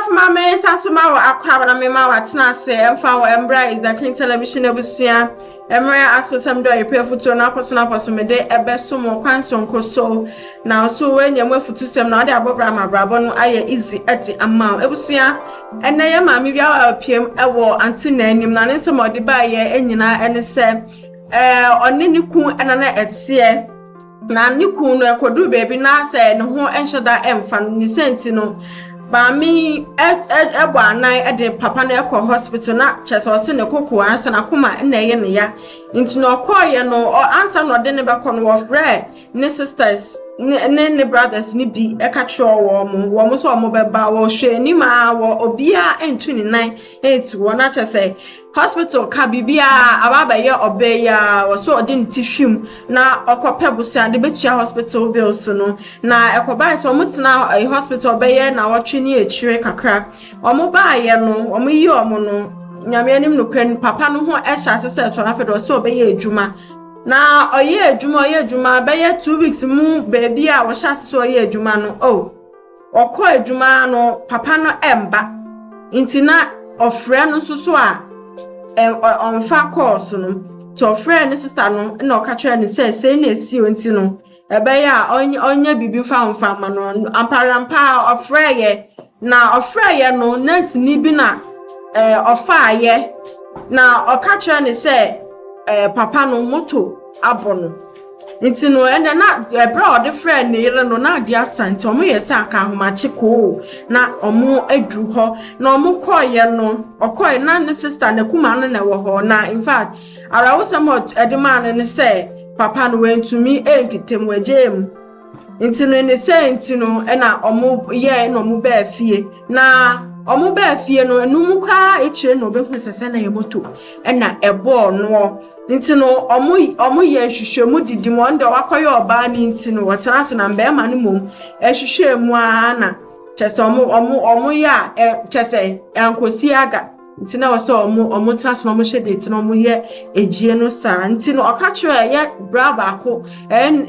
of Mamma Sassuma or Aquabana Mima, Tnase, and found Embra is the King Television Ebusia, Emra aso some do you pay for to an apostle mede a best sumo quanson coso. Now, so when you move to some other Abraham Brabon, I easy at the amount Ebusia, and I am maybe our PM a war until name, none some of the buyer, and you know, and say, on Niku and an at sea. Na Niku no kodu baby na say no ho enheda emfa ni sentino ba mi ebo anan de papa na ekọ hospital na chese o se ne kokko ansa na koma na ye ne ya nti no koye no ansa no de ne be kọ no of rare ne sisters ne brothers ni bi e ka kyo wo mo so mo be ba wo hwe ni ma wo obia entu ni nan enti wo na chese hospital ka bibia ababa ye obeya wo so odi ntihwim na okope busia de betua hospital bills no na ekoba so mutena hospital obeye na wotwe ni echire kakra omo ba ye no omo yi omo no nyame anim no kwen papa no ho ehya sese to na fedo so obeye ejuma na oye ejuma beye 2 weeks mu baby a wo hya sese oye ejuma no okọ ejuma no papa no emba intina ofre no so a on fa course no to friend sister no na okache ni say na esi onti no ebe ya onye bibi fa onfa ma no amparampa ofreye na ofreye no nurse ni bi na ofa ye na okache ni say papa no moto abono nti no ene na bra the friend ni yere no na dia santi omo yesa aka ahomache ko na omo adru ho na omo koye no okoye na ne sister na kuma no na wo ho na in fact arawo somot edman ne say papa no went to me enkitem wajem nti no ne say nti no na omo ye na omo ba fie na omo ba fie no enum kwa echire no obehu sese na yemoto na ebo no nti no omo ye hwehwemu didimo nda wakoye oba ni nti no wotenase na mbe ma no mom hwehwemu ana chese omo ya chese enkosi aga nti na woso omo tenase omo hwede nti no omo ye ejie no sa nti no okachwe ye braba ko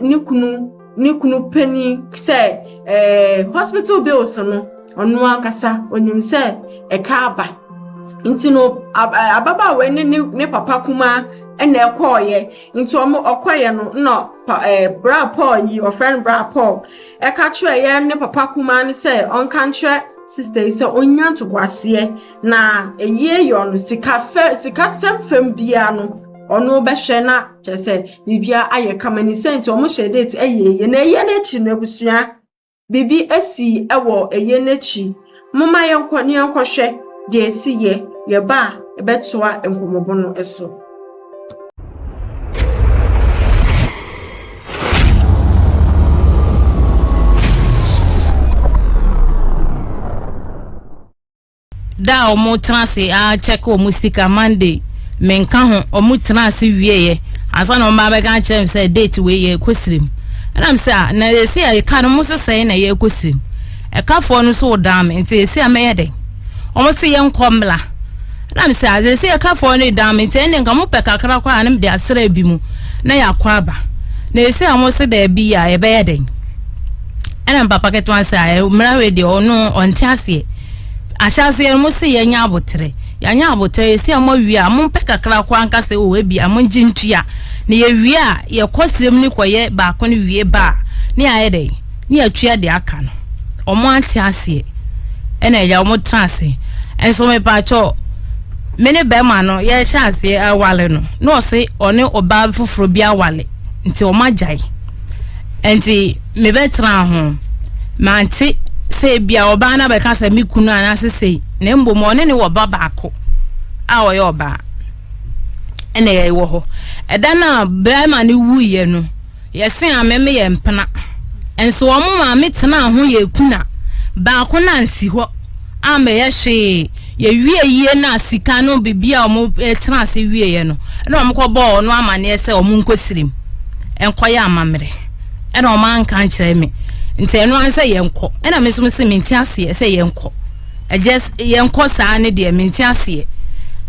ni kunu pani say hospital bills no onu ankasa onim say eka nti no ababa we ne papa kuma ene ekoye nti okoye no bra Paul yi friend bra Paul eka chwe ye ne papa kuma ne say on kanchwe sister say onya ntogwase na eye yo no sika semfem bia no ono be hwe na chese bibia aye kamani senti omo hwe date eye na eye na chi na busua bibi asi ewo eye na chi mama yenko ne yenko hwe de asi ye ba ebetoa enkomobo no eso da omo transe a check omo sika Monday menka ho omo transe wieye asa na omo ba ga chem say date we ye kwesirim and am say na ye say ka no mo say na ye kwesirim e ka fo no so dam nti ye say ameyede omo say ye nkomla and am say ye say ka fo no dam nti ene nka mo pe kakra kwa anem de asra bi mu na ya kwa ba na ye say amo say da bi ya ye be yeden and am papa keto an say mra we de ono ontiase ashase mo se yanya abotere se mo wi a mo peka kra kwa anka se o ebi a mo njintua na ye wi a ye kosirem ni koye ba ko ni wi ba ni ayede ni atua de aka no omo anti ase ena ya omo transe enso me pa cho mene be ma no ye shase awale no se one oba foforo bi awale nti o magai enti me betra ho manti se bia oba na be ka se mikunu anase sei na mbom one ne wo baba ako a wo yo ba ene ye wo ho eda na brahma ne wuye no ye se ameme ye mpena enso wo ma metena ho ye kuna ba ko na nsi ho ame ye hwe ye wie yie na sika no bibia o tena se wie ye no na o mko bo no amane se o nkosirim enkoye amamre ena o man kan kire me nti eno an say yenko ena mesum se menti ase say yenko just yenko saa ne de menti ase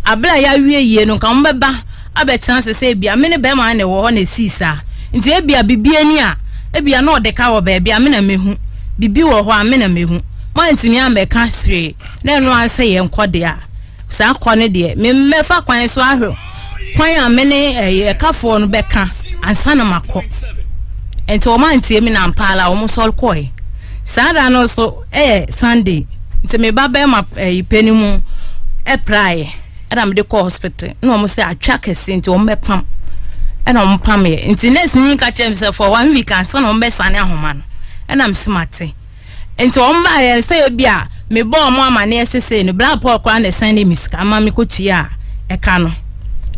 abla ya wie yie no kan beba abetan se bia me ne be ma ne wo ho na sisa nti e bia bibia ni a e bia na odeka wo be bia me na mehu bibi wo ho a me na mehu montimi ameka sire na no anse ye nkode a sa akone de me mefa kwan so ahwe kwan a me ne kafo no beka ansa na makọ enti o mantie mi na mpala o mo sol koi sada no so Sunday nti me baba ma penimu praye era me de ko hospital na o mo se atwa kese nti o mepam ena o mpam ye nti next ni ka chem se for 1 week ansa na o mbesane ahoma no ena msimate enti o mba ye se bia me bo mo amane esese no bra Paul kwa na sande misika ama me kochi a eka no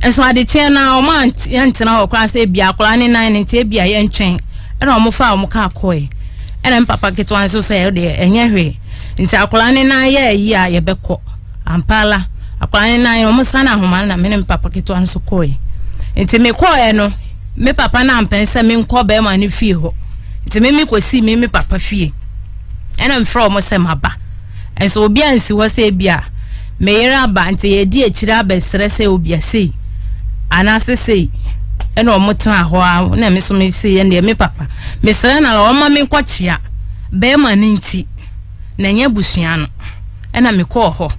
enso ade che na o man yentena ho kwa se bia akora ne nan nti bia ye ntwen ena o mo fa o mo ka akoi ena papa ketwan so se de enye hwe nti akora ne nan ye yi a ye beko ampala akora ne nan o mo sana ahoma na me ne papa ketwan so koi nti me koi no me papa na ampensa me nko be ma ne fie ho nti me kosi me papa fie ena mfra mo se maba enso obi ansi wo se bia me yera ba nti ye di ekira abesere se obi ase anase sei ena o mutan ho a na me so me sei ye me papa me sere na o ma me nkochia be ma ninti na nya busua no ena me ko ho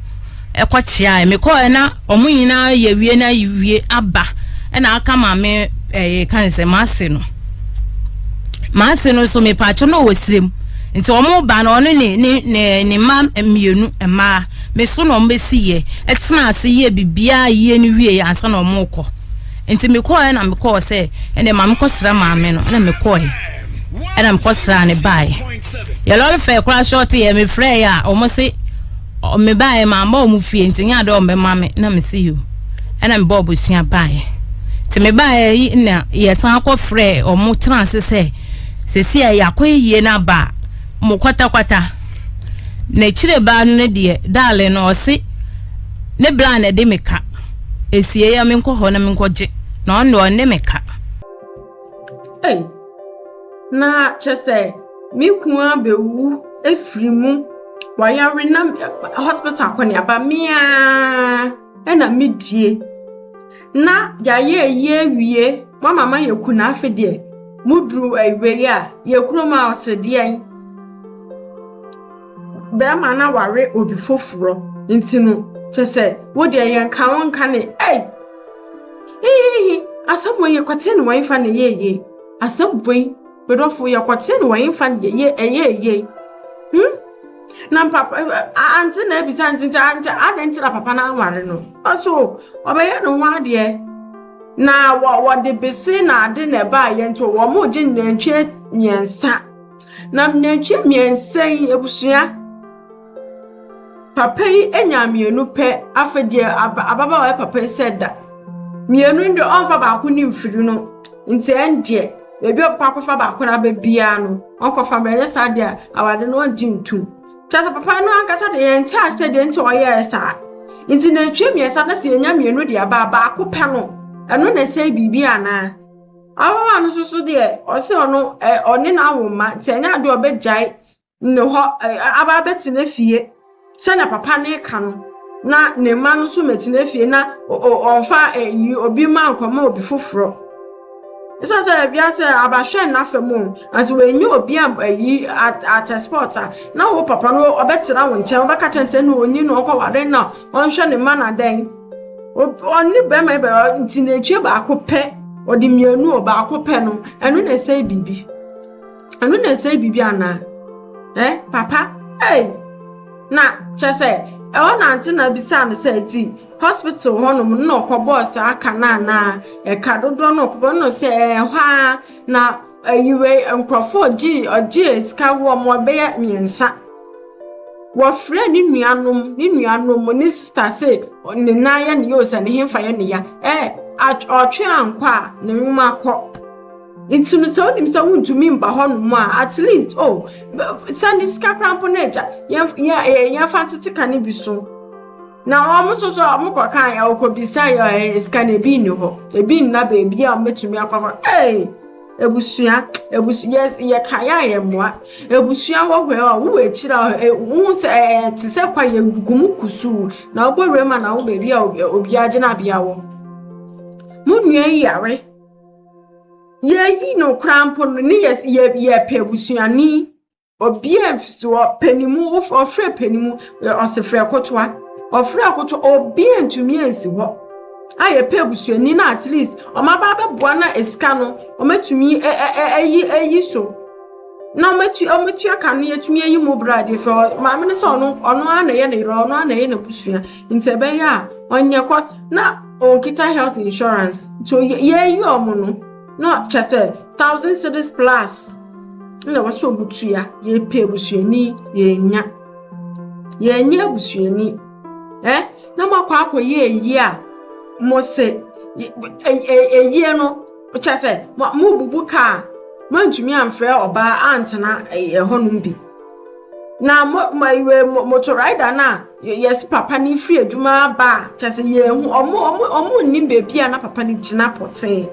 ekochia me ko na o mu nyina ye wie na yiwie aba ena aka ma me kan se mase no so me pacho no wosirem nti omo ba na ono ni ma mienu ema me so no mbesiye etena ase ye bibia ye ni wie ya ansa na omo kọ nti me kọ na me kọ se ene ma me kọ sra ma me no na me kọ ena me kọ sra ne bae ye lo fe kra short ye me frɛ ya omo se o me bae ma ma omo fie nti nya de o me ma me na me see you ena me bobo sua bae ti me bae na ye san akọ frɛ omo trans se si ya kọ yie na ba mo kwata na chire ba no de dale no osi ne bla na de meka esie ya me nkọ ho na me nkọje na ono ne meka na chese mi kuwa bewu efrimu wayare na hospital kwani aba mia na medie na ye wie mama ye kuna afede mudru ewe ya ye kroma osedian be ma na ware obi foforo ntinu chese wo de ye kan won kan asamo ye kwate ne wan fa ne ye asaboi bedofo ye kwate ne wan fa ne ye na papa anti na bi santi anti adenti na papa na ware no also obeye no ho ade na wo de bese na ade na ba ye nto wo mo je nantwe miensa na nantwe miensa yi ebusua papa yi enya mienu pe afede ababa wa papa seda mienu ndo onfa ba ko ni mfiri no nti ende ebi opa ko fa ba ko na ba bia no onko fa ba yesa de awade no jintum chasa papa no ankasa de yen ta se de nti oye esa nti na twa miesa na se enya mienu de ba ko pe no eno na se bibi ana awa no so de o se ono oni na awoma ti enya de obejai ne ho aba beti na fie se na papa ne ka no na ne ma no so meti na fie na onfa obi ma nkoma obi foforo isa se bia se abahwe na femu as we nyu obi at sporta na wo papa no obetira wo nche obeka chense na onyi no okọ ware na onhwe ne ma na den oni be ma be nti na etwe ba akopɛ odi mienu oba akopɛ no enu na sei bibi ana papa na chese na anti na bisa na say ti hospital honum no ko boss aka na ka dodo no ko no say hwa na ayiwe nkrofo oji ska wo mo be miensa wo frɛ ni nuanom ni sister say ne na ya ne yo say ne himfa ya ne ya atwe ankwa ne nwuma kɔ intunu so dim so wuntumi mba honum at least send ska crampo nature ya fantiti kan bi so na omo so amukọ kan ya okobisa ya ska na bi ni ho ebi na ba ebi a metumi akwa ebusua ye kaya ye moa ebusua wo wo echira wo se ti se kwa ye gumu kusu na ogbore ma na wo bebi a obi age na bia wo munua yare ye yi no krampo no ni ye pe ebusua ni obi amfiso penimu ofre penimu osefre kotwa ofre kotwa obi antumi ansi ho aye pe busuani na at least o ma ba beboa na esika no o matumi eyi so na ometu aka no yetumi eyi mo brade fe ma me so ono ana ye ne ro ono ana ye na busua ntebe ya onye cost na onkita health insurance so ye yi omo no chese 1000 cedis plus na waso butu ya ye pe busuani ye nya busuani na makwa akoye yi a mo se ye no chese mo bubu ka mantumi amfre oba antena ehonum bi na motor rider na yes papa ni free adwuma ba chese ye hu omo nim bebi na papa ni gina pote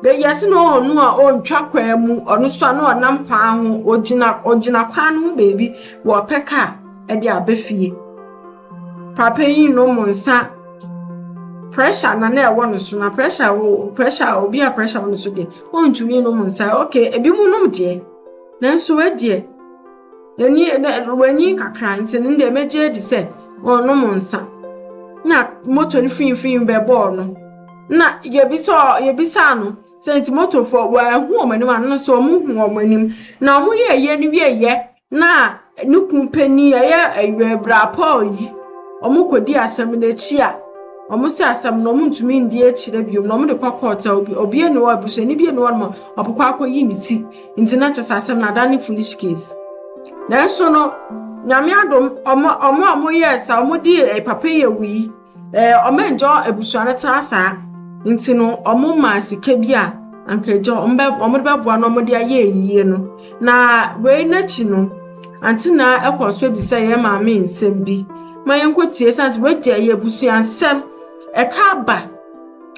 be yes no onu a ontwa kwa mu onu so na onam kwa ho ogina kwa no bebi wo peka e de abafie papa yi no monsa pressure na e won so na pressure obi a pressure won so de ontumi no monsa okay ebi mu nom de nanso we de wani kakra ntin nde meje di se ono monsa na motor ni fin be ball no na yebisa no senti motor for wa hu omani ma no so mu hu omanim na omu ye ni wie na nukun pani aye bra paul yi omu kodi asam na chi a omu se asam no ntumi ndi akire biom no mu de kwakota obi ene wa buso ni bi ene wa mo opokwa akoyi ni ti ntina chasa asam na dani foolish case na so no nyame adom omo yes omo di papa ye wi omenjo ebusuane trasa ntino omo ma sike bia ankejo omo de beboa no omo de aye yiye no na we na chi no antina ekoso ebisa ye ma me nsem bi mayenkotie santi we de aye busuansem ekaba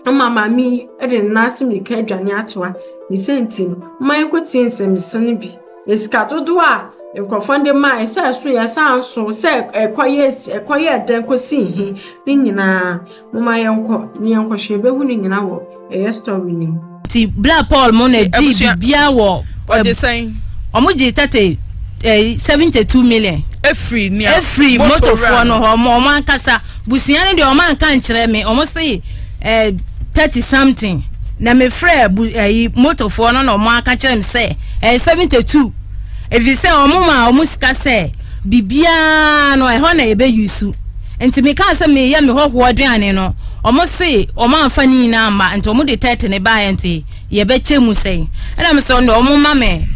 mama mi ede nasim ni ka adwane atoa ni senti no mayenkotie nsem sene bi esika todo a enkofonde ma esa so ya sanso se ekoye den kosi hi ni nyina mama yenko hwebe hu ni nyina wo story ni ti Black Paul mo na di bibia wo what they saying omoji 72 million every motor for no ho mo ankasa busia ne de o man kan kire me o mo say 30 something na me frɛ motor for no mo aka kire me say 72 if you say o mo ma o mo sika say bibia no e ho na ye be yusu enti me kan say me ye me ho aduane no o mo say o ma amfa ni na amba enti o mo de 30 ne ba enti ye be chemu say na me say o mo ma me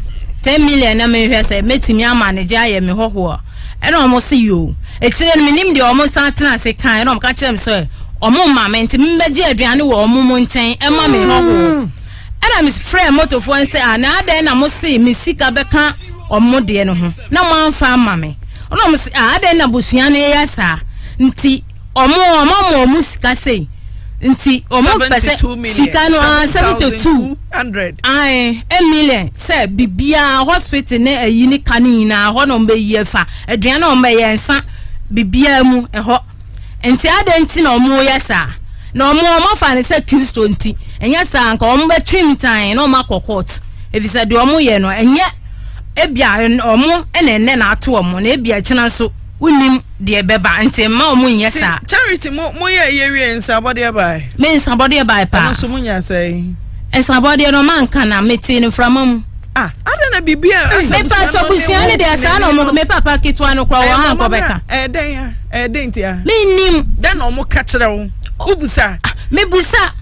10 million na me hwe say metimi ama ne gya ye me ho ena omo se yo etire me nim de omo san tena se kan ena omo ka kire me so omo ma me ntimi mbeje aduane wo omo mo nchen ema me ho ena me friend motor fo say ana ada na mo se me sika beka omo de no ho na mo amfa ama me ona mo se ada na busua ne ya sa nti omo sika sei nti omo pese sika no 7200 ai 1 million say bibia hospital ne ayi ni kanina ho no mbe yefa aduan no mbe yensa bibia mu eho nti ade nti na omo yesa na omo fa ne say Kristo nti enya sa nka omo be twin na omo akokot efisa de omo ye no enye ebia omo ene na ato omo na ebia kina so unim de beba nti ma omo nyesa charity mo ye wie nsabode bai me nsabode bai pa so munya say nsabode no man kana meti ni framam ada na bibia me pa to busiane de asa na omo me papa kitwa no kwa wa ko beka den tia me nim den omo ka kire wo ubusa me busa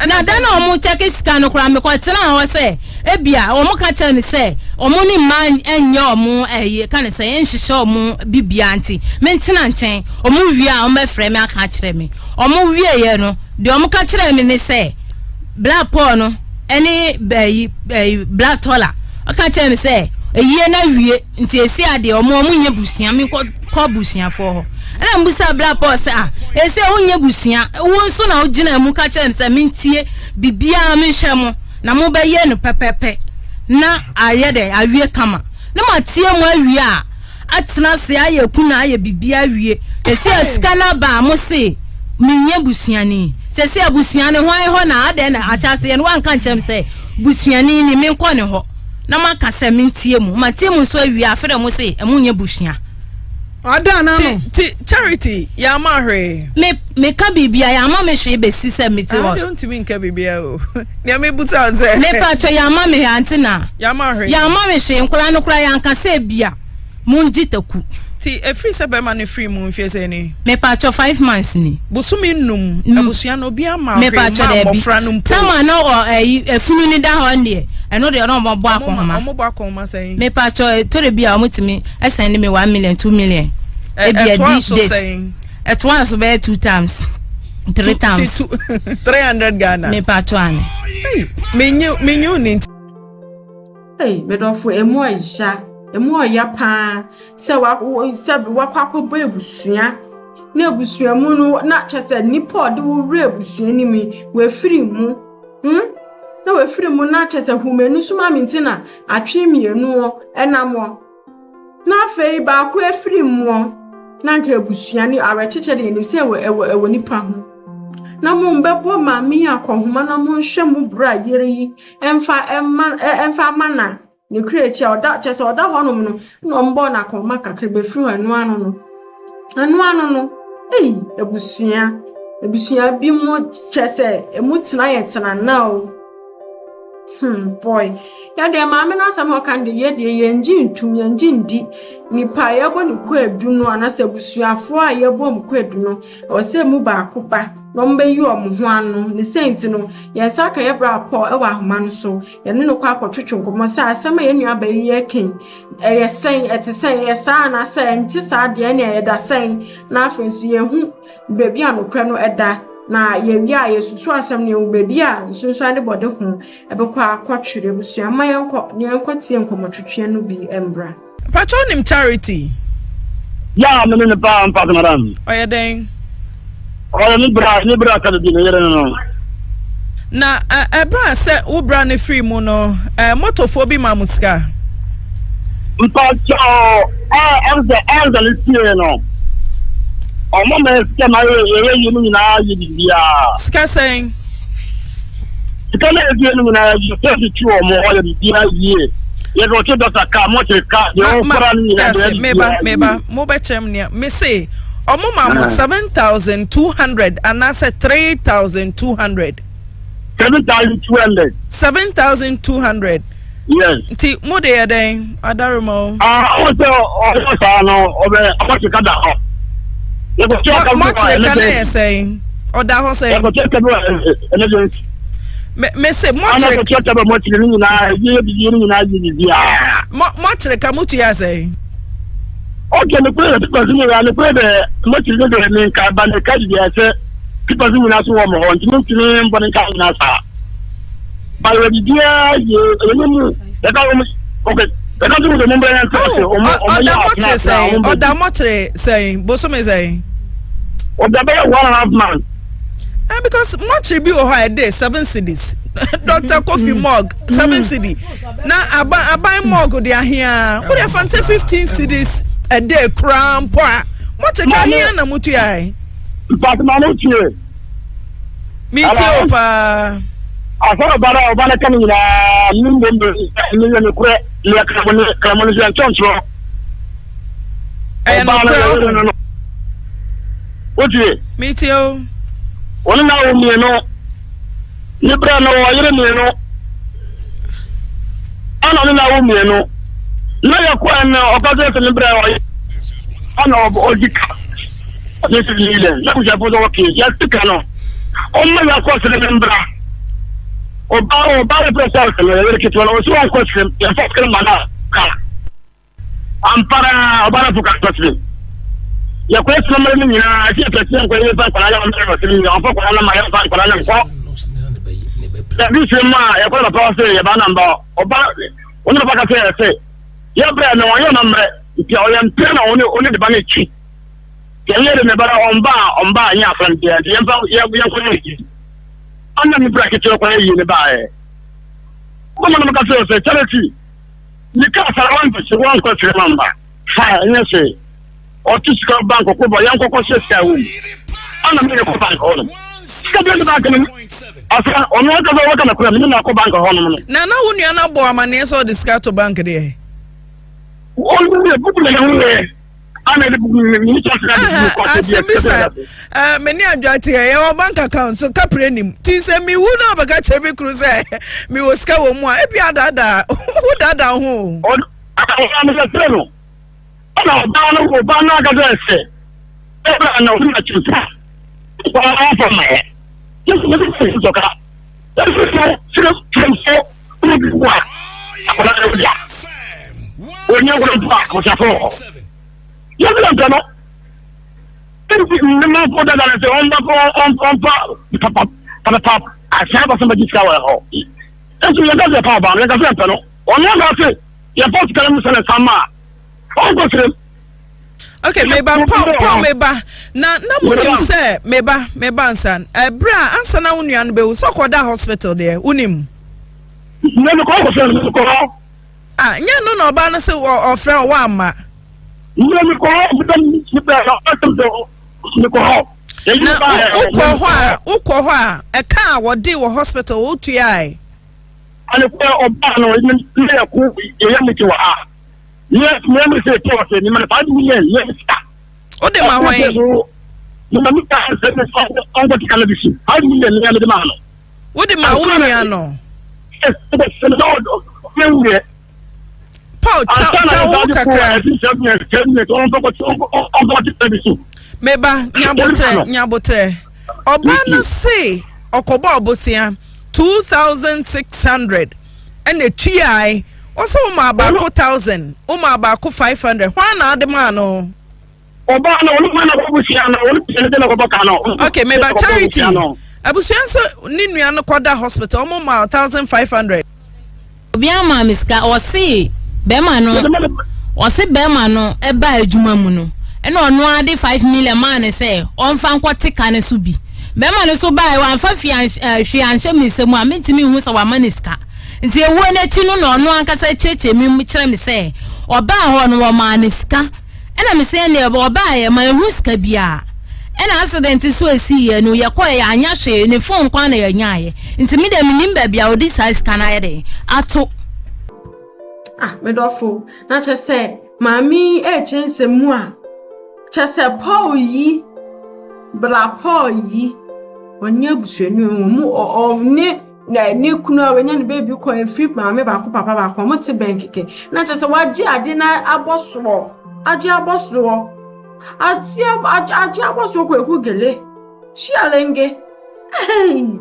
na dan omo check scan no kwa me ko tena ho se ebia omo ka tell me se omo ni man enye omo kan se enhihye omo bibia anti me ntena nchen omo wi a omo frɛ me aka kire me omo wie ye no de omo ka kire me ne se Black Paul no eni Black Tola aka kire me se eyi na wie nti esi ade omo nye busia me ko busia fo ho ana mbusa Black Paul se ese onye busia wo nso na ogina mu ka kire me se mintie bibia me hwemo na mo be ye no pepepe na ayede awie kama na matie mo awie a atena se aye kuna aye bibia awie ese asika na ba mo se minye busiani se abusiani ho na ade na ahyase ye no wan kan kire me se busiani ni me nkɔ ne ho na maka se mentie mu matie mu so awie afere mu se emu nye bushia ada na no charity ya ma hwe me ka bibia ya ma me hwe be si se meti wo don't mean ka bibia o ne me buta ze me pa cho ya ma me antina ya ma hwe nkura no kura ya nka se bia munji taku ti e free se be ma ne free mu mfie se ni me pa cho 5 months ni busumi num abusua no bia ma me pa cho de mofra num po tama no efunu ni da ho ne eno de no mo bo akoma mo bo akoma say me pa cho to de bia omutimi send me 1 million 2 million e bia this day at once be 2 times 3 times 300 Ghana me pa cho ane menyu ni me do fo emu aja emu oya pa se wakwakobo ebusua na ebusua mu no na chese nipa de wo re ebusua ni mi we firi mu na we firi mu na chese humenu suma mintina atwe mienu enamo na fei ba ko efiri mu na nke ebusua ni awecheche de ni se ewo nipa ho na mo mbebo ma mi akohoma na mo hwe mu bra yere yi emfa mana ne kreachi oda chese oda honom no mbo na akoma kakre be firi anu anu no ebusua bi mo chese emutina yetena na o boy ya de ma me na sam ho kan de ye de yenji ntum yenji ndi nipa ye bo ne ko edu no anasa busuafo a ye bo mko edu no o se mu ba akoba no mbe yi om ho ano ne senti no ye sa ka ye bra po e wa ahoma no so ye ne no kwa akotwetwe nkomo sa asema ye nua ba yi eken ye sen etesen ye sa na sa enti sa de ne ye da sen na afensu ye hu bebi anokra no eda na ye wi a yesusu asem ne wo bebi a nsunsu ade bode ho ebekwa akotwere busua ma yenko tie nkomotwetwe no bi embra patronim charity ya me ne pa madam oyeden ni bra ka de ne yere no na ebra se wo bra ne free mu no motofo bi ma musika mpacho enza litie no omo me se ma ye yi ni na yi bia sika sen sika na ye ni na yi se ti omo o ye bia yi ye go to doctor ka mo te ka ye o fara ni na meba mo be chem ne me say omo ma 7,200 and I said 3,200 7,200 yes ti mo de yeden adarimo o sa no obe amote ka da ho ye go check ka mo che ka na say oda ho say ye go check ka emergency me say mo che ana go check ka mo che ni na ye bi ni na ji bia mo che ka mo tu ya say okay me pray the person you are pray the mo che de me ka ba ne ka ji ya say the person you na so wo mo ho nti mo tini mbon ka na sa ba we bia ye ni mu e ka wo okay e ka do mo mbra yan say oda mo che say bo so me say oda be 1.5 months because much be o high day 7 cities Dr. Coffee mug 7 city na abai mug dey here we dey fancy 15 cities a day crown po much ka here na mutu ya but ma no tie mi tie pa afọ bara kan ni na nimbo ni ne kure le ka mo ni choncho no otie mi tie o woni na wo mi no ni bra no wo yire mi no ana na wo mi no na ya kwa na o ka se ni bra wo ana o dika ni se ni le na ku ja bo do ke ya tika no o ma ya kwa se ni bra o ba le presa se le ke to o so ko se ya fa ke mana ka ampara o ba na fuka to ya kwa sima mre ni na ati pese ko ye fa kwa la mre no simi on fa kwa la ma ya fa kwa la nko ya bi sima ya kwa la pa se ya ba na mba oba onu ba ka se ya bra na won ya na mre ti o ya mpe na oni de ba na chi ya le ne bara on ba nya afran ti ya fa ya ko ni anna mi bra ke ti ko ye ni ba e ko mo na ka se charity ni ka sa wan ko se wan ko se mamba fa ni se o tu ska banko ko bo yan ko se ska wu ana mi ko banko no the back in asa ono ka zo waka na kura mi na ko bank ho no na wonu ana bo amane so discount to bank there all the people here ana de mi many adjati your bank account so kaprenim ti se mi wu na baka chebe cruise mi wo ska wo mu a e bia dada wo dada ho ana se treno ana ba na ga de se e bra na o na chuta kwa afa ma just me se so ka okay, meba Paul meba na munim say meba ansan bra ansa na unuan be so koda hospital there unim no ko nya no na oba na say ofra wa ama no ko ukọ ho a e ka wo dey wo hospital wo tuai ale ko oba no ne ko ye mi ti wa yes me say to say ni man 5 million yes o de ma hwan no ma mi ka say on go ti kala bi 5 million ni ale de ma no o de ma unia no Paul cha kakra meba nyabotre oba na say okoba obosia 2600 and a tuai also ma ba 1000 o ma ba 500 why na ade ma no oba na onu na obosia na onu pese na ko baka no okay meba charity abusia so ni nua no koda hospital o ma 1500 obi ama miska o see bema no eba adwuma mu no ena ono ade 5 million man say on fa nkotika ne so bi bema no so bai wan fa hwe anhye misemu a mentimi hu sa wa maniska nti ewu na ti no ono ankasa cheche mi kire mi say oba ho no wa maniska ena mi say ne oba ye ma hu ska bia ena accident so esi ye no ye koye anya hwe ne phone kwa na ye nyaaye nti mi dem nimba bia odi size kana ye de ato medofo na chese mami chense mu a chese Paul yi bra Paul yi onye busuanu mu ne na kunu a wenya ne baby ko free mami ba ko papa ba ko mo te benkeke na chese waje ade na aboso aje aboso aje aboso ko ekugele shi alenge hey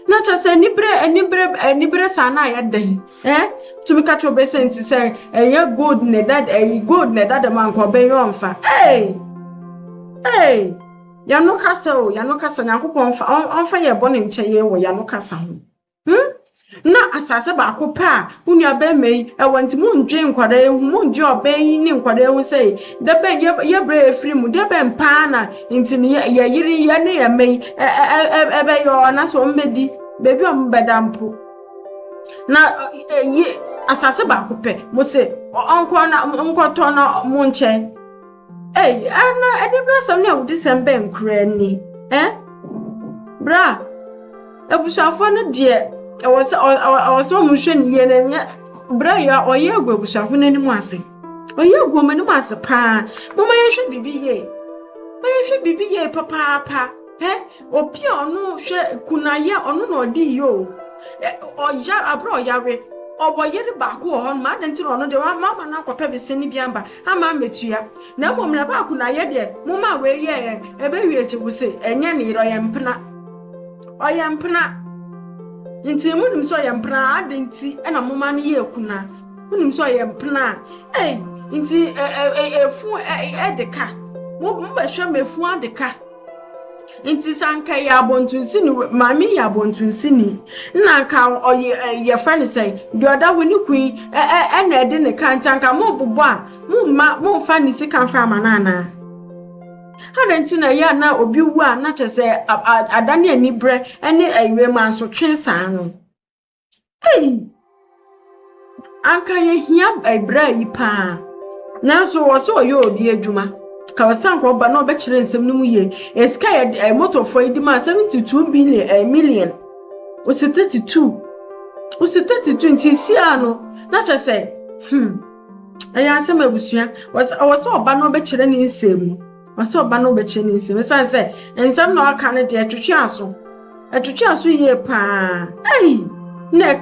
na chase nibre sana ya den to me catch obe sense say gold ne that man ko ben yonfa hey ya no kasa yakopon onfa ye bone nche ye wo ya no kasa ho na asase ba ko pa unia be mei wanti mu ndwe nkwada ehu mu ndwe obe yi ni nkwada ehu say de ben ye bre free mu de ben pa na ntimi ye yiri ye ne ye mei ebe yo na so mmedi bebi o mbedampo na yi asase ba ko pe mo se onko na nkoto na mu nche ana eni bra sam na udi sembe nkura ni bra ebusafo no de I was almost yen bra ya oye gwa busafo nanimu ase oye gwa manimu ase pa mama ye hwe bibi ye papa opi onu hwe kunaye onu na odi yo oya abro yare oboye de ba ko ho ma denti no de mama na kopa be seni biamba ama metua na mom na ba kunaye de mama we ye ebe wi echewuse enye ne iro ye mpena oya mpena nti munim so ye mpena adenti na mama ne ye kuna munim so ye mpena nti efu edeka mo ba hwe mefu adeka nti sanka ya bontunsi ni mami ya bontunsi ni na ka oye ye friend say the other we ni kuin na ede ne kantanka mo bobo a mo fa ni sika fa manana adenti na ya na obi wu a na chese adane ani bre ene ayiwe man so twensa no anka ye hia ebra yi pa na so wo so oye obi adwuma ka wasanko ba no be kire nsem no mu ye eska ye motor for idima 72 million was 32 nti sia no na cha say aya asem abusua was oba no be kire ni nsem was oba no be kire ni nsem san say ensem na aka ne de atwetwe aso ye pa na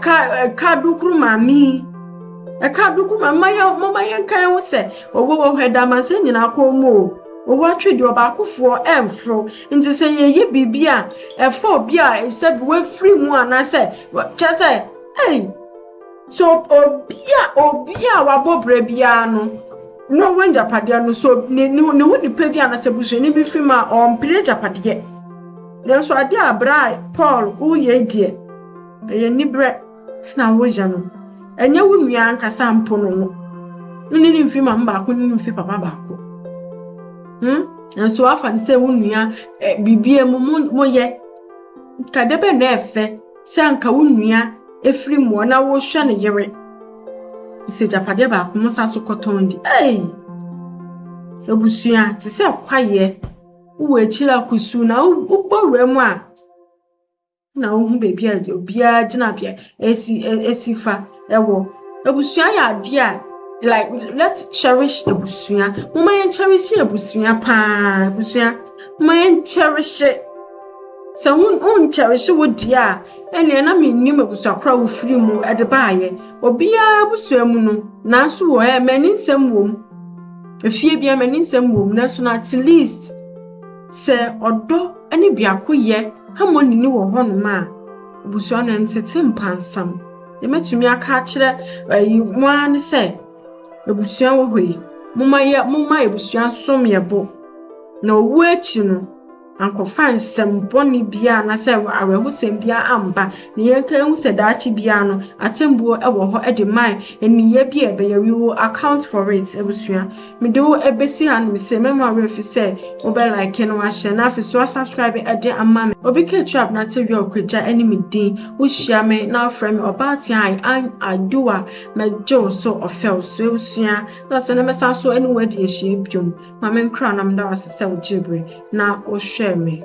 ka dukuru mami eka dukuru mama ye kan wo se owo hweda manse nyina akomo owo atwedi obakofo emfro nti se ye bibia efo bia ese we free mu anase chese so obia wabobre bia no wenja padia no so ne hu nipa bia na se busu ni bi free ma on preja padie den so ade abra Paul uye die ye nibre na woja no enye wo nua nkasa mpo no ni mfi ma mbaako ni mfi papa baako enso afa ni se wo nua bibie mo ye kadebe na efe se anka wo nua efri mo na wo hwe ne yere se japade baako mo sa so kotondi ebusua ti se kwaye wo echira kusu na ugboro mu a na wo hu bebi a obia gina bia esifa ewo ebusua ya ade a like let's cherish ebusua mama yen cherish ebusua pa ebusua mama yen cherish so un cherish wo dia ene na me nim ebusua kra wo firi mu ede baaye obia ebusua mu no na so wo mani nsem wom efie bia mani nsem wom na so na at least se odo ene biakoye hamoni ni wo hono ma ebusua na ntete mpansam ye metumi aka kire mo an se ebusua wo hoi mumma ebusua som yebo na owu echi no ankofa nsem boni bia na se awehusem bia amba ne yenka hu se daachi bia no atembuo ewo ho ede mai eniye bia ebe yawiwo account for it ebusua medo ebesi han se mema refi se obe like no ahye na afi so subscribe ede amma obi ke trap na tewi okwaja enemy din wo hia me na frame about an adua mejo so ofel so ebusua na se na mesa so anywhere de hie biom ma men kra na mda wasese wo jibre na o me.